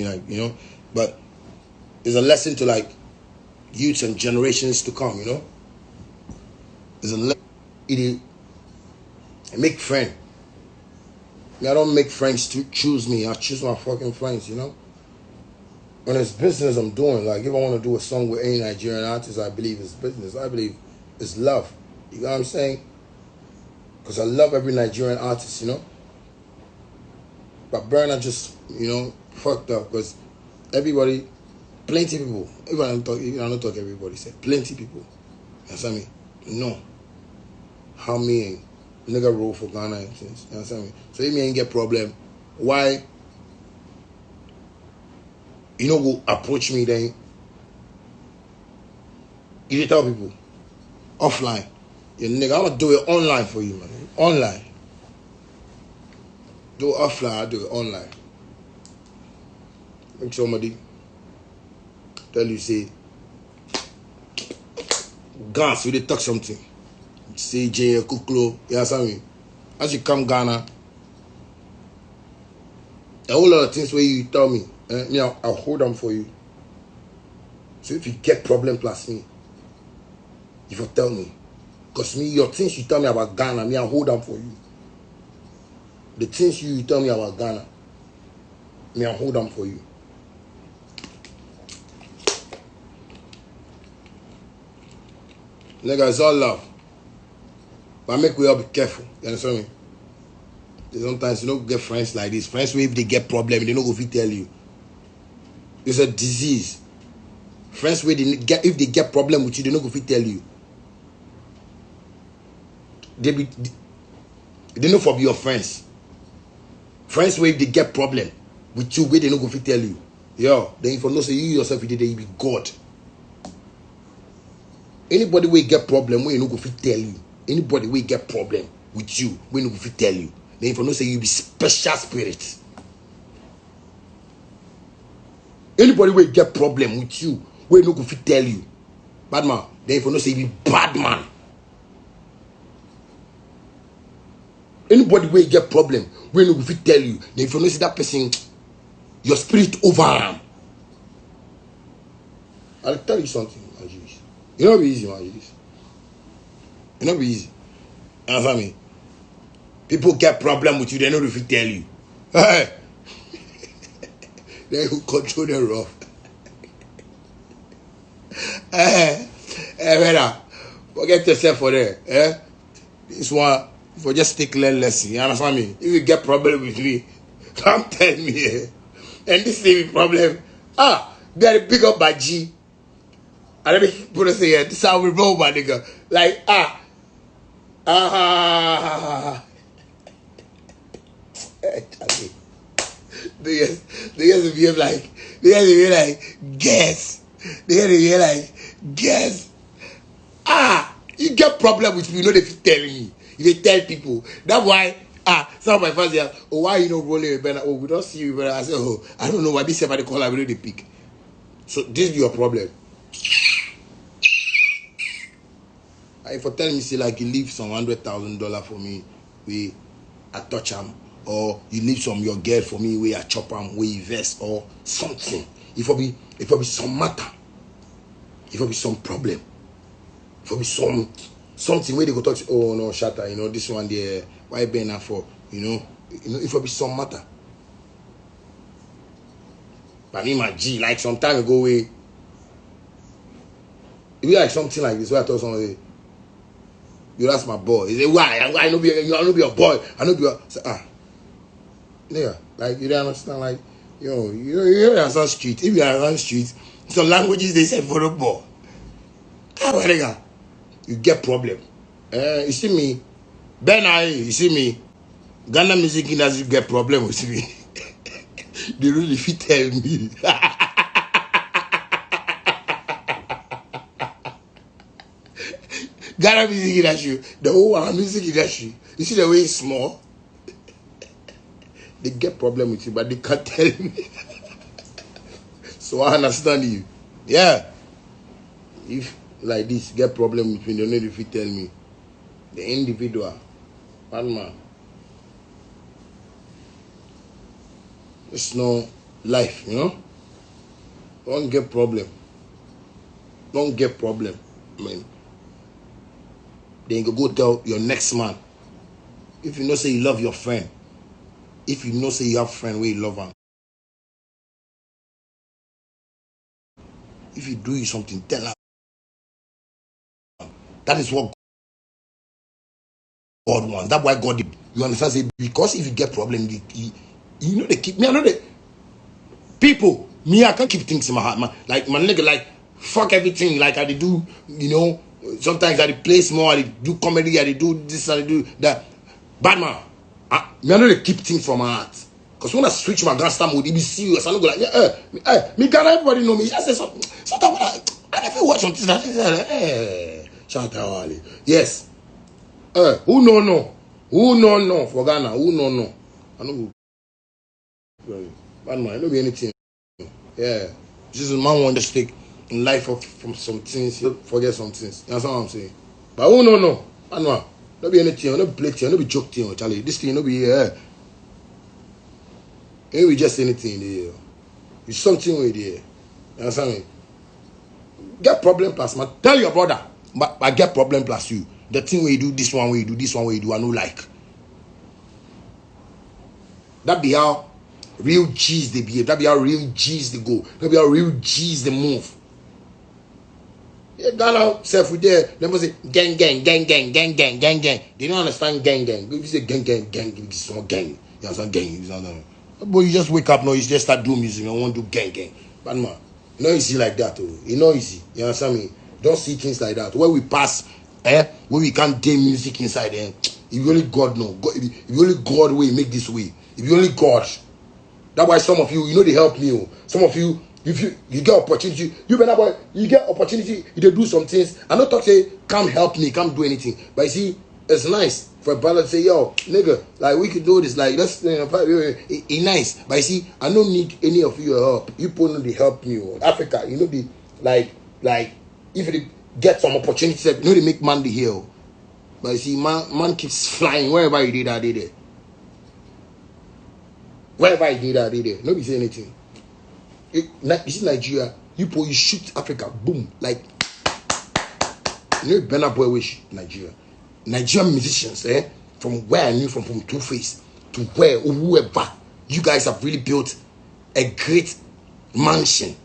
like, but it's a lesson to like youths and generations to come, It's a lesson. It make friend. I don't make friends to choose me. I choose my fucking friends, When it's business I'm doing, like if I want to do a song with any Nigerian artist, I believe it's business. I believe it's love. You know what I'm saying? Because I love every Nigerian artist, But Burna just, fucked up because everybody, plenty people, even I don't talk everybody, say plenty people. You understand me? No. How me nigga roll for Ghana and things. You understand me? So if me ain't get problem, why go approach me then? You tell people offline. Yeah, nigga, I'm gonna do it online for you, man. Online. Do it offline, I'll do it online. Make somebody tell you, say, Gans, we did talk something. Say Jay Kuklo, you understand me? As you come Ghana, a whole lot of things where you tell me, I'll hold them for you. So if you get problem plus me, if you tell me, because me, your things you tell me about Ghana, I'll hold them for you. The things you tell me about Ghana, I'll hold them for you. Nigga, it's all love. But make we all be careful. You understand me? Sometimes you don't get friends like this. Friends where if they get problem, they don't go fit tell you. It's a disease. Friends where if they get problem with you, they don't go fit tell you. They know for be your friends. Friends where if they get problem with you, where they don't go fit tell you. Yo, then if you know say you yourself you did you be God. Anybody will get problem when you no go fit tell you. Anybody will get problem with you when you go fit tell you. Then if you know say you be special spirit. Anybody will get problem with you when you no go fit tell you. Bad man. Then if you know say you be bad man. Anybody will get problem when you no go fit tell you. Then if you know say that person, your spirit over him. I'll tell you something, man. You know be easy, man. You know be easy. You understand me? People get problem with you, they know if you tell you. Hey! They who control the rough. Hey, brother. Forget yourself for there. This one, for just take learn lesson. You understand me? If you get problem with me, come tell me. And this thing problem. Get it pick up by G. And let me put it say, this is how we roll, my nigga. Like, They guys behave like, guess. Guess. You get problem with me, you know they telling me. You tell people. That's why, some of my fans say, why you not rolling with Burna? We don't see you, Burna. I say, I don't know why this somebody call, I really pick. So this be your problem. If you tell me, say like you leave some $100,000 for me, we I touch them, or you leave some your girl for me, we I chop them, we invest or something. If it be some matter, if it be some problem, if it be something where they go talk, oh no, shatter, this one there, why Burna for, if it be some matter. But me my G, like some time ago, it be like something like this where I told somebody. You ask my boy. He say, why? I know be your boy. I know be your. Say, nigga, like you don't understand, like you understand street. If you understand street, some languages they say for the boy. Nigga, you get problem. You see me, Burna, you see me, Ghana music industry get problem with me. They really fit tell me. Ghana music industry, the whole music industry, you see the way it's small? They get problem with you, but they can't tell me. So I understand you. Yeah. If like this, get problem with me, they don't know if you tell me. The individual, one man. It's no life, you know. Don't get problem. Don't get problem. I mean, then you go tell your next man. If you know say you love your friend, if you know say you have friend where you love him, if you do you something, tell him. That is what God wants. That's why God did. You understand? Say, because if you get problem, you know they keep me. I know they people. Me, I can't keep things in my heart, man. Like my nigga, like fuck everything. Like I do, you know. Sometimes I play small, I do comedy, I do this, I do that. Bad man, me I know they keep things from my heart. Cause when I switch my gangster mode, it be serious. I don't go like, me Ghana, everybody know me. I say something. Sometimes I never watch something that shout out Ali. Yes. Who no? Who no for Ghana? Who no? I know. Bad man, I don't be anything. Yeah. This is man want to stick in life of from some things, you forget some things. You understand what I'm saying? But who no? Bad man, don't be anything, don't be play thing, don't be joke thing, Charlie. This thing don't be ain't we just anything there. It's something with there. You understand me? Get problem plus man. Tell your brother, but I get problem plus you. The thing where you do this one, where you do this one, where you do, I no like. That be how real G's they behave. That be how real G's they go. That be how real G's they move. Yeah, Ghana self with there. Let me say gang. They don't understand gang. If you say gang, it's not gang. You understand gang? You understand? But you just wake up now, you just start doing music. I want to do gang. But man, you know easy like that. Oh, you know easy. You understand me? Don't see things like that. Where we pass, where we can't do music inside, if only God know. If only God way make this way. If only God. That's why some of you know they help me. Oh. Some of you, if you get opportunity, you get opportunity, you do some things. I don't talk say, come help me, come do anything. But you see, it's nice for a brother to say, yo, nigga, like we could do this, like let's it's nice. But you see, I don't need any of your help. You people know they help me. Oh. Africa, you know the like if they get some opportunity, you know they make man the hill. But you see, man keeps flying wherever you did that day there. Wherever I did that, there. Nobody say anything. You see Nigeria, you shoot Africa, boom, like you know Burna Boy wish Nigeria. Nigerian musicians, from where I knew from Two Face to where or whoever, you guys have really built a great mansion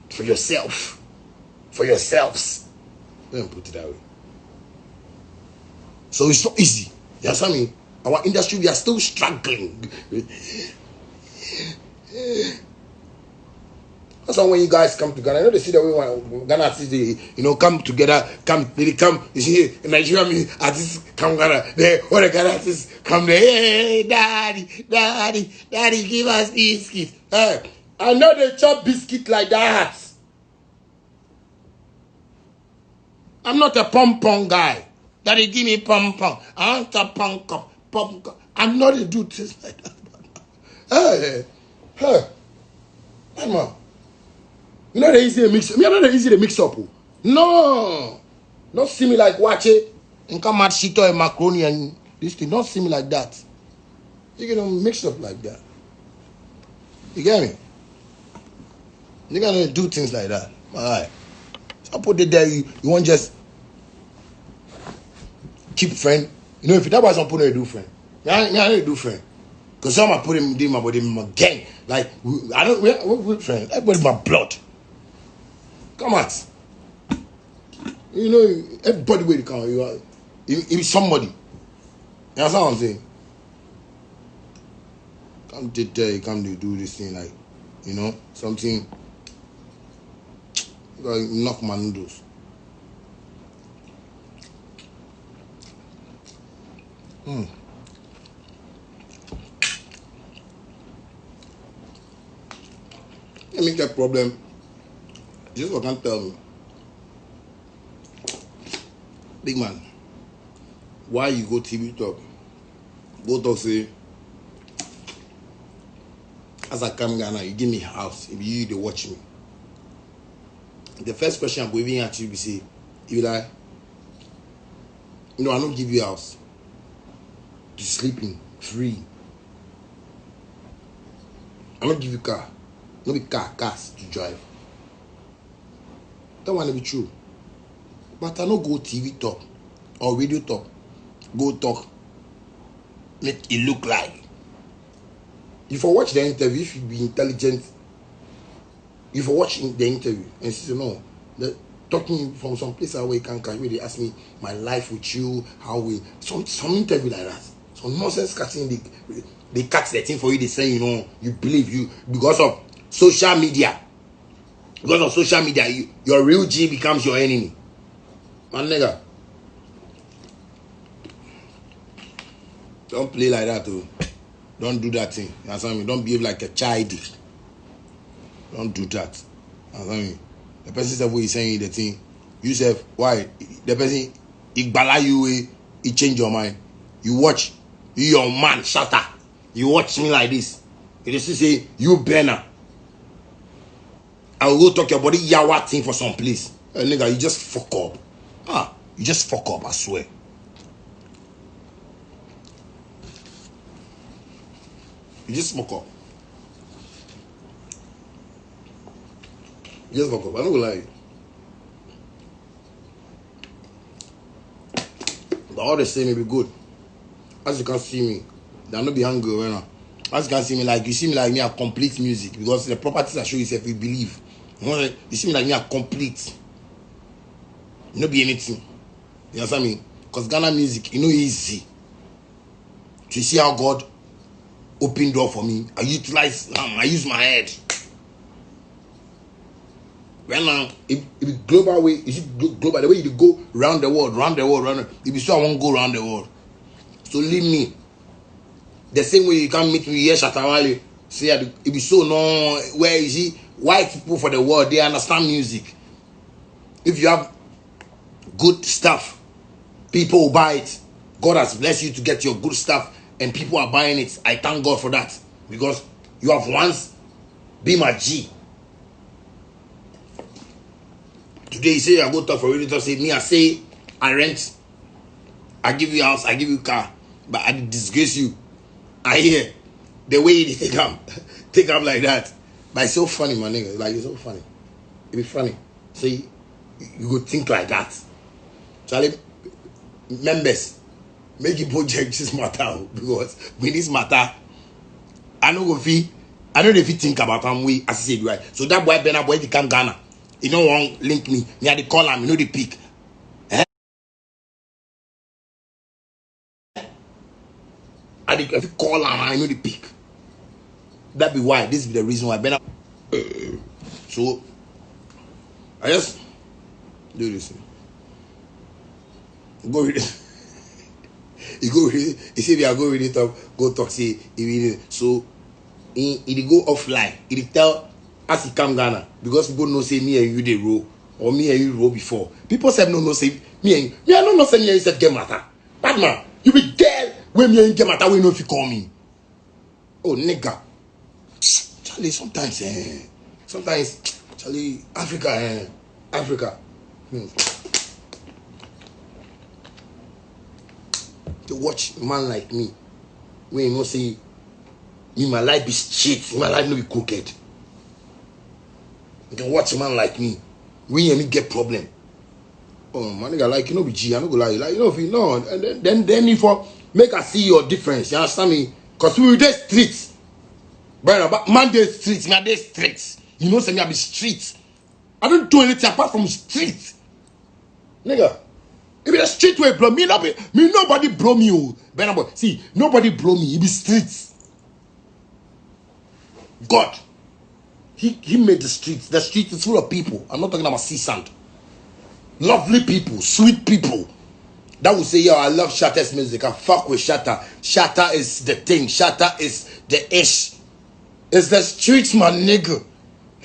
for yourself, for yourselves. Let me put it that way. So it's not easy. You understand me? Our industry, we are still struggling. That's why when you guys come to Ghana, I know they see the way when Ghana artists, come together, you see, Nigerian artists come Ghana, all the Ghana artists come there, hey, daddy, give us biscuit. Hey, I know they chop biscuit like that. I'm not a pom-pom guy. Daddy, give me pom-pom. I want a pom-pom. I'm not a dude things like that. Hey, man. You know they easy to mix. Me, I know they easy to mix up. No, don't see me like watch it and come at shit or macaroni and this thing. Don't see me like that. You can mix up like that. You get me? You gotta do things like that. Alright. So I put it there. You won't just keep friend. You know if that was some put a do friend. I don't do friend. Cause some I put him in my body, in my gang. Like I don't we're friends. Everybody my blood. Come out. You know, everybody will come. You are if somebody. You understand what I'm saying? Come to there, come to do this thing like, something. You gotta knock my noodles. Let me get problem. Just what can't tell me. Big man, why you go TV talk? Go talk say, as I come Ghana, you give me house. If you they watch me. The first question I'm going to ask you be say, you like, I don't give you house. To sleep in free. I don't give you car. No be cars to drive. That one be true. But I no go TV talk or radio talk. Go talk. Make it look like. If I watch the interview, if you be intelligent, if I watch the interview and say no, the talking from some place away you can carry, they ask me my life with you, how we some interview like that. Some nonsense cutting they cut the thing for you, they say, you know, you believe you because of social media. Because of social media, your real G becomes your enemy. Man nigga. Don't play like that too. Don't do that thing. You understand me? Don't behave like a child. Don't do that. You understand me? The person said what he's saying the thing. You said why? The person igbala you, he change your mind. You watch, you your man shatter. You watch me like this. It is to say you Benner. I will go talk your body yawa thing for some place. Hey, nigga, you just fuck up. You just fuck up, I swear. You just fuck up. You just fuck up. I don't go lie. But all the same, may be good. As you can see me, they'll not be hungry right now. As you can see me, like you see me like me, I complete music because the properties I show you if you believe. You see me like me, I complete. You know, be anything. You understand me? Because Ghana music, you know, easy. To see how God open door for me. I utilize, I use my head. Right now, if global way, is it global? The way you go round the world, if you so I won't go around the world. So leave me. The same way you can't meet me here, Shatawale. Say if you so no, where is he? White people for the world, they understand music. If you have good stuff, people will buy it. God has blessed you to get your good stuff, and people are buying it. I thank God for that because you have once been my G. Today you say I go talk for radio. Say me, I say I rent, I give you house, I give you car, but I disgrace you. I hear the way you take up like that. But it's so funny, my nigga. Like it's so funny. It be funny. See, you go think like that. Charlie, members, make it project this matter because with this matter, I know if he think about him we as I said right. So that boy Benna boy he come Ghana. He don't want link me. Me had the call him, you know the pick. If you call him, I know the pick. That be why. This be the reason why Benna. So I just do this. Go read it. You go read it. You see me, I go read it up, go talk, say he read it. So he go offline. He tell as he come Ghana because people know say me and you they roll or me and you roll before. People say no say me and you. Me I don't know say me and you said get matter. Bad man, you be there when me and you get matter. We know if you call me. Oh nigga, Charlie. Sometimes Charlie Africa. To watch a man like me, when you know say me my life be straight, my life no be crooked. You can watch a man like me, when you me get problem. Oh man, nigga, like you know be G, I no go lie, like you know if you know, and then if I make I see your difference, you understand me? Cause we dey streets, brother. But man dey streets, me I dey streets. You know say me I be streets. I don't do anything apart from streets, nigga. It be the street way blow me, nobody blow me. Oh, Benna boy, see, nobody blow me. It be streets. God, he made the streets. The street is full of people. I'm not talking about sea sand. Lovely people, sweet people. That will say, yo, I love Shatter's music. I fuck with Shatter. Shatter is the thing. Shatter is the ish. It's the streets, my nigga.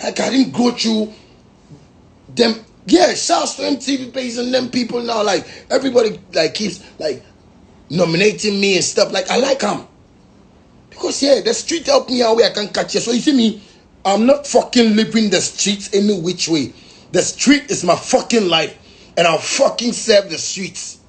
Like I didn't go through them. Yeah, shouts to MTV Base and them people now. Like everybody like keeps like nominating me and stuff. Like I like them because yeah, the street helped me out where I can catch you. So you see me, I'm not fucking living the streets any which way. The street is my fucking life, and I'll fucking serve the streets.